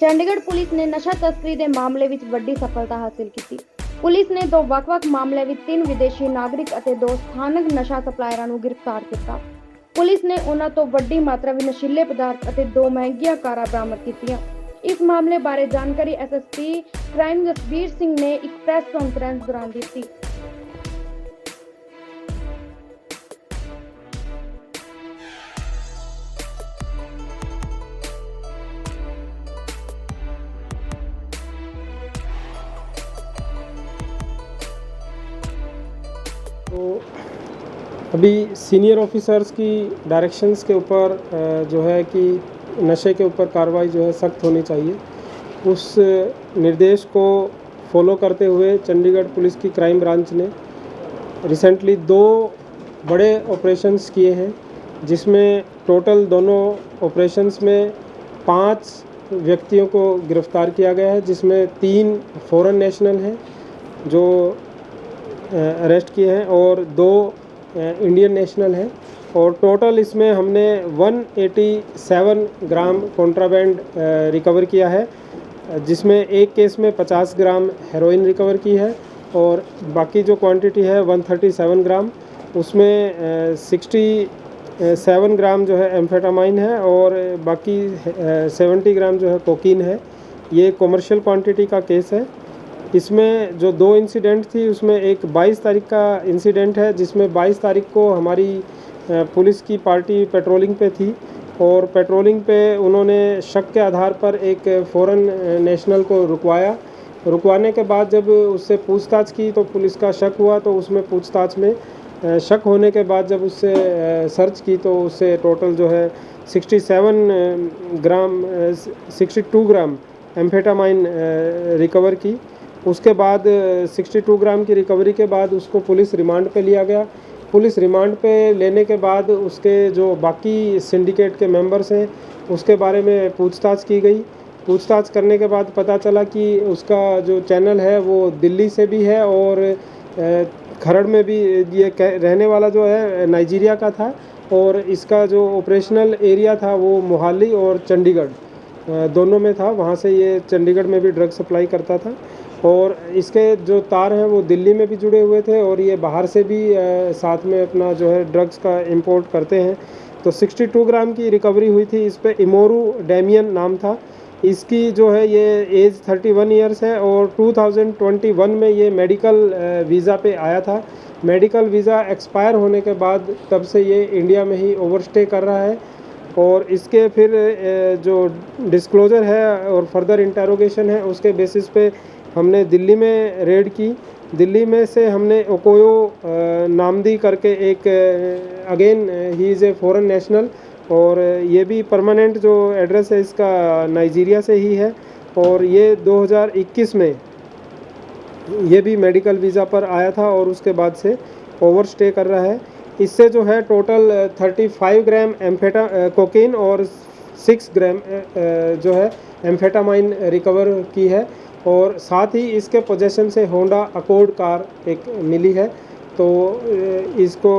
Chandigarh police ਨੇ ਨਸ਼ਾ ਤਸਕਰੀ ਦੇ ਮਾਮਲੇ ਵਿੱਚ ਵੱਡੀ ਸਫਲਤਾ ਹਾਸਲ ਕੀਤੀ। ਪੁਲਿਸ ਨੇ ਦੋ ਵੱਖ-ਵੱਖ ਮਾਮਲਿਆਂ ਵਿੱਚ 3 ਵਿਦੇਸ਼ੀ ਨਾਗਰਿਕ ਅਤੇ 2 ਸਥਾਨਕ ਨਸ਼ਾ ਸਪਲਾਇਰਾਂ ਨੂੰ ਗ੍ਰਿਫਤਾਰ ਕੀਤਾ। ਪੁਲਿਸ ਨੇ ਉਹਨਾਂ ਤੋਂ ਵੱਡੀ ਮਾਤਰਾ ਵਿੱਚ ਨਸ਼ੀਲੇ ਪਦਾਰਥ ਅਤੇ 2 ਮਹਿੰਗੀਆਂ ਕਾਰਾਂ ਬਰਾਮਦ ਕੀਤੀਆਂ। ਇਸ ਮਾਮਲੇ ਬਾਰੇ ਜਾਣਕਾਰੀ ਐਸਐਸਪੀ ਕ੍ਰਾਈਮ ਜਸਬੀਰ ਸਿੰਘ ਨੇ ਇੱਕ ਪ੍ਰੈਸ ਕਾਨਫਰੰਸ ਦੌਰਾਨ ਦਿੱਤੀ। तो अभी सीनियर ऑफिसर्स की डायरेक्शंस के ऊपर जो है कि नशे के ऊपर कार्रवाई जो है सख्त होनी चाहिए, उस निर्देश को फॉलो करते हुए चंडीगढ़ पुलिस की क्राइम ब्रांच ने रिसेंटली 2 बड़े ऑपरेशंस किए हैं, जिसमें टोटल दोनों ऑपरेशंस में 5 व्यक्तियों को गिरफ्तार किया गया है, जिसमें 3 फॉरेन नेशनल हैं जो अरेस्ट किए हैं और 2 इंडियन नेशनल हैं। और टोटल इसमें हमने 187 ग्राम कॉन्ट्राबैंड रिकवर किया है, जिसमें एक केस में 50 ग्राम हेरोइन रिकवर की है और बाकी जो क्वांटिटी है 137 ग्राम, उसमें 67 ग्राम जो है एम्फेटामाइन है और बाकी 70 ग्राम जो है कोकीन है। ये कॉमर्शियल क्वांटिटी का केस है। इसमें जो 2 इंसिडेंट थी, उसमें एक 22 तारीख का इंसिडेंट है, जिसमें 22 तारीख को हमारी पुलिस की पार्टी पेट्रोलिंग पे थी और पेट्रोलिंग पे उन्होंने शक के आधार पर एक फॉरेन नेशनल को रुकवाने के बाद जब उससे पूछताछ की तो पुलिस का शक हुआ, तो उसमें पूछताछ में शक होने के बाद जब उससे सर्च की तो उससे टोटल जो है 62 ग्राम एम्फेटामाइन रिकवर की। उसके बाद 62 ग्राम की रिकवरी के बाद उसको पुलिस रिमांड पे लिया गया। पुलिस रिमांड पे लेने के बाद उसके जो बाकी सिंडिकेट के मेंबर्स हैं उसके बारे में पूछताछ की गई। पूछताछ करने के बाद पता चला कि उसका जो चैनल है वो दिल्ली से भी है और खरड़ में भी ये रहने वाला जो है नाइजीरिया का था और इसका जो ऑपरेशनल एरिया था वो मोहाली और चंडीगढ़ दोनों में था। वहाँ से ये चंडीगढ़ में भी ड्रग सप्लाई करता था और इसके जो तार हैं वो दिल्ली में भी जुड़े हुए थे और ये बाहर से भी साथ में अपना जो है ड्रग्स का इंपोर्ट करते हैं। तो 62 ग्राम की रिकवरी हुई थी। इस पे इमोरू डैमियन नाम था। इसकी जो है ये एज 31 ईयर्स है और 2021 में ये मेडिकल वीज़ा पे आया था। मेडिकल वीज़ा एक्सपायर होने के बाद तब से ये इंडिया में ही ओवरस्टे कर रहा है और इसके फिर जो डिस्क्लोज़र है और फर्दर इंटेरोगेशन है उसके बेसिस पे हमने दिल्ली में रेड की। दिल्ली में से हमने ओकोयो नामदी करके एक again he is a foreign national और ये भी परमानेंट जो एड्रेस है इसका नाइजीरिया से ही है और ये 2021 में ये भी मेडिकल वीज़ा पर आया था और उसके बाद से ओवरस्टे कर रहा है। इससे जो है टोटल 35 ग्राम कोकीन और 6 ग्राम जो है एम्फेटामाइन रिकवर की है और साथ ही इसके पोजेशन से होंडा अकॉर्ड कार एक मिली है। तो इसको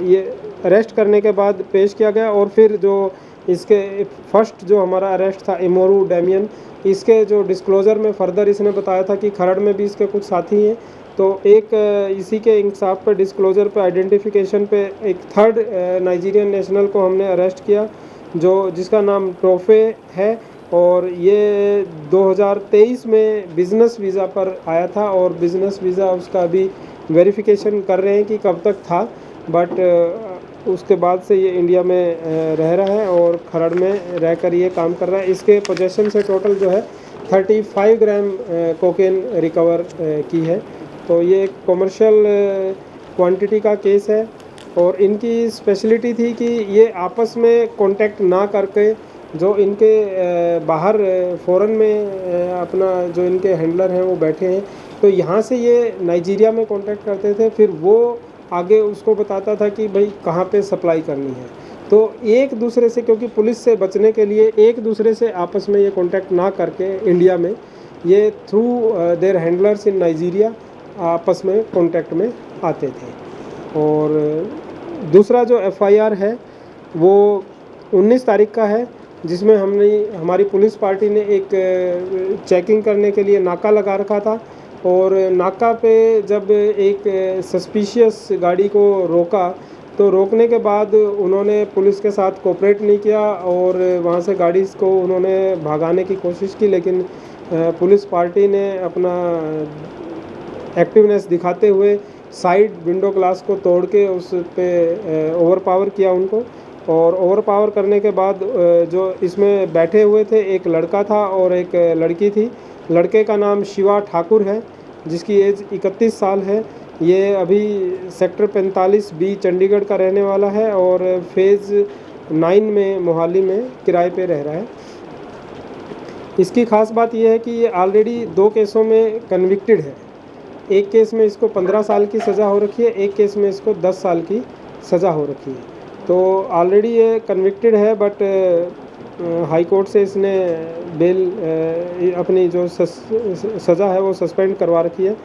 ये अरेस्ट करने के बाद पेश किया गया और फिर जो इसके फर्स्ट जो हमारा अरेस्ट था इमोरू डैमियन, इसके जो डिस्क्लोज़र में फर्दर इसने बताया था कि खरड़ में भी इसके कुछ साथी हैं। तो एक इसी के इंसाफ पे डिस्क्लोज़र पे आइडेंटिफिकेशन पे एक 3rd नाइजीरियन नेशनल को हमने अरेस्ट किया जिसका नाम टोफे है और ये 2023 में बिज़नेस वीज़ा पर आया था और बिज़नेस वीज़ा उसका अभी वेरिफिकेशन कर रहे हैं कि कब तक था, बट उसके बाद से ये इंडिया में रह रहा है और खरड़ में रहकर ये काम कर रहा है। इसके पोजेशन से टोटल जो है 35 ग्राम कोकेन रिकवर की है। तो ये एक कॉमर्शियल क्वांटिटी का केस है और इनकी स्पेशलिटी थी कि ये आपस में कांटेक्ट ना करके जो इनके बाहर फ़ॉरेन में अपना जो इनके हैंडलर हैं वो बैठे हैं, तो यहाँ से ये नाइजीरिया में कांटेक्ट करते थे, फिर वो आगे उसको बताता था कि भाई कहाँ पे सप्लाई करनी है। तो एक दूसरे से, क्योंकि पुलिस से बचने के लिए एक दूसरे से आपस में ये कांटेक्ट ना करके इंडिया में ये through their handlers in Nigeria आपस में कांटेक्ट में आते थे। और दूसरा जो एफआईआर है वो 19 तारीख का है जिसमें हमारी पुलिस पार्टी ने एक चेकिंग करने के लिए नाका लगा रखा था और नाका पे जब एक सस्पिशियस गाड़ी को रोका तो रोकने के बाद उन्होंने पुलिस के साथ कोऑपरेट नहीं किया और वहाँ से गाड़ी को उन्होंने भगाने की कोशिश की, लेकिन पुलिस पार्टी ने अपना एक्टिवनेस दिखाते हुए साइड विंडो ग्लास को तोड़ के उस पे ओवर पावर किया उनको। और ओवर पावर करने के बाद जो इसमें बैठे हुए थे एक लड़का था और एक लड़की थी। लड़के का नाम शिवा ठाकुर है जिसकी एज 31 साल है। ये अभी सेक्टर 45 बी चंडीगढ़ का रहने वाला है और फेज़ 9 में मोहाली में किराए पे रह रहा है। इसकी ख़ास बात यह है कि ये ऑलरेडी 2 केसों में कन्विक्टेड है। एक केस में इसको 15 साल की सज़ा हो रखी है, एक केस में इसको 10 साल की सज़ा हो रखी है। तो ऑलरेडी ये कन्विक्टेड है, बट हाई कोर्ट से इसने बेल अपनी जो सज़ा है वो सस्पेंड करवा रखी है।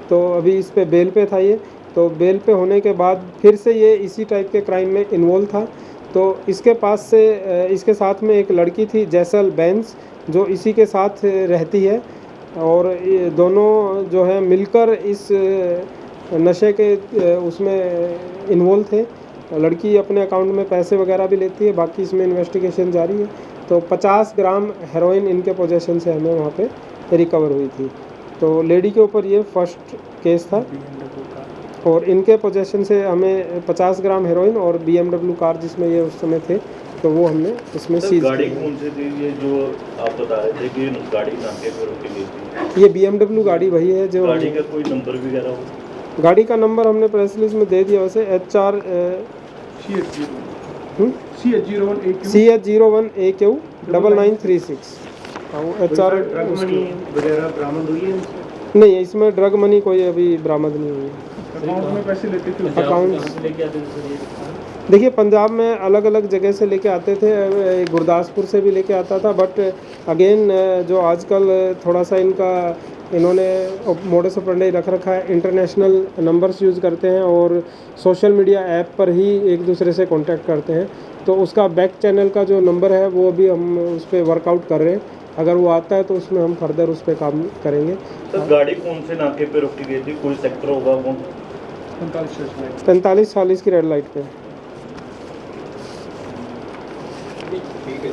तो अभी इस पे बेल पे था ये, तो बेल पे होने के बाद फिर से ये इसी टाइप के क्राइम में इन्वॉल्व था। तो इसके पास से इसके साथ में एक लड़की थी जैसल बेंस जो इसी के साथ रहती है और ये दोनों जो है मिलकर इस नशे के उसमें इन्वॉल्व थे। लड़की अपने अकाउंट में पैसे वगैरह भी लेती है, बाकी इसमें इन्वेस्टिगेशन जारी है। तो 50 ग्राम हेरोइन इनके पोजेशन से हमें वहाँ पे रिकवर हुई थी। तो लेडी के ऊपर ये फर्स्ट केस था और इनके पोजेशन से हमें 50 ग्राम हेरोइन और BMW कार जिसमें ये उस समय थे तो वो हमने इसमें सीज गाड़ी की। कौन सी थी ये जो आप बता रहे थे कि गाड़ी नाके पे रोकी गई थी? ये BMW गाड़ी वही है जो गाड़ी का कोई नंबर वगैरह हो? गाड़ी का नंबर हमने प्रेस रिलीज में दे दिया वैसे HR CH01AQ 9936। HR वगैरह बरामद हुई है? नहीं, इसमें ड्रग मनी कोई अभी बरामद नहीं हुई है। अकाउंट में पैसे लेते थे? अकाउंट लेके आते थे? देखिए पंजाब में अलग अलग जगह से लेके आते थे, गुरदासपुर से भी लेके आता था, बट अगेन जो आजकल थोड़ा सा इन्होंने मोडस ऑपरेंडी रख रखा है, इंटरनेशनल नंबर्स यूज़ करते हैं और सोशल मीडिया ऐप पर ही एक दूसरे से कांटेक्ट करते हैं। तो उसका बैक चैनल का जो नंबर है वो अभी हम उस पर वर्कआउट कर रहे हैं। अगर वो आता है तो उसमें हम फर्दर उस पर काम करेंगे। तो गाड़ी कौन से नाके पे रोकी गई थी? कोई सेक्टर होगा वो? 45 40 की रेड लाइट पे। ठीक है।